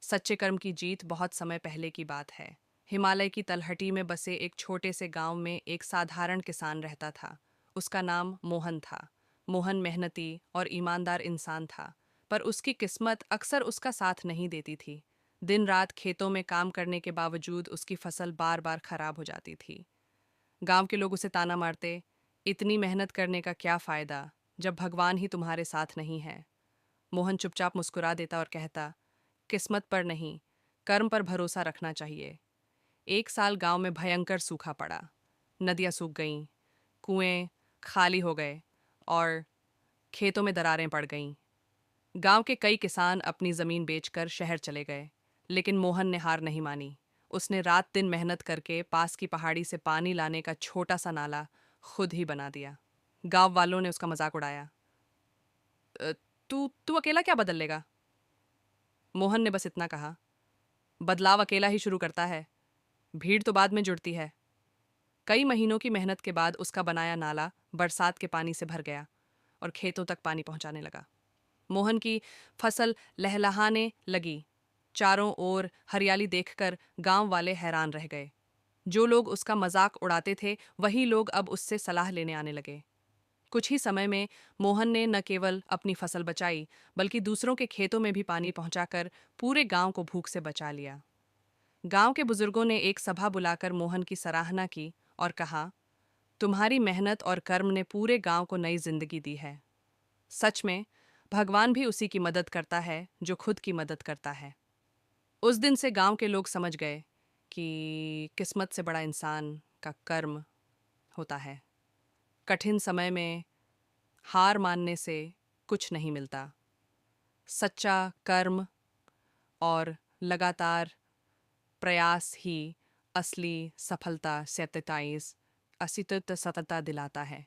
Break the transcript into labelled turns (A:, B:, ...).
A: सच्चे कर्म की जीत बहुत समय पहले की बात है। हिमालय की तलहटी में बसे एक छोटे से गांव में एक साधारण किसान रहता था। उसका नाम मोहन था। मोहन मेहनती और ईमानदार इंसान था, पर उसकी किस्मत अक्सर उसका साथ नहीं देती थी। दिन रात खेतों में काम करने के बावजूद उसकी फसल बार बार खराब हो जाती थी। गांव के लोग उसे ताना मारते, इतनी मेहनत करने का क्या फायदा जब भगवान ही तुम्हारे साथ नहीं है। मोहन चुपचाप मुस्कुरा देता और कहता, किस्मत पर नहीं, कर्म पर भरोसा रखना चाहिए। एक साल गांव में भयंकर सूखा पड़ा। नदियां सूख गईं, कुएं खाली हो गए और खेतों में दरारें पड़ गईं। गांव के कई किसान अपनी जमीन बेचकर शहर चले गए, लेकिन मोहन ने हार नहीं मानी। उसने रात दिन मेहनत करके पास की पहाड़ी से पानी लाने का छोटा सा नाला खुद ही बना दिया। गांव वालों ने उसका मजाक उड़ाया, "अ, तू तू अकेला क्या बदल लेगा?" मोहन ने बस इतना कहा, बदलाव अकेला ही शुरू करता है, भीड़ तो बाद में जुड़ती है। कई महीनों की मेहनत के बाद उसका बनाया नाला बरसात के पानी से भर गया और खेतों तक पानी पहुंचाने लगा। मोहन की फसल लहलहाने लगी। चारों ओर हरियाली देखकर गांव वाले हैरान रह गए। जो लोग उसका मजाक उड़ाते थे, वही लोग अब उससे सलाह लेने आने लगे। कुछ ही समय में मोहन ने न केवल अपनी फसल बचाई, बल्कि दूसरों के खेतों में भी पानी पहुंचाकर पूरे गांव को भूख से बचा लिया। गांव के बुजुर्गों ने एक सभा बुलाकर मोहन की सराहना की और कहा, तुम्हारी मेहनत और कर्म ने पूरे गांव को नई जिंदगी दी है। सच में, भगवान भी उसी की मदद करता है जो खुद की मदद करता है। उस दिन से गांव के लोग समझ गए कि किस्मत से बड़ा इंसान का कर्म होता है। कठिन समय में हार मानने से कुछ नहीं मिलता। सच्चा कर्म और लगातार प्रयास ही असली सफलता सतता दिलाता है।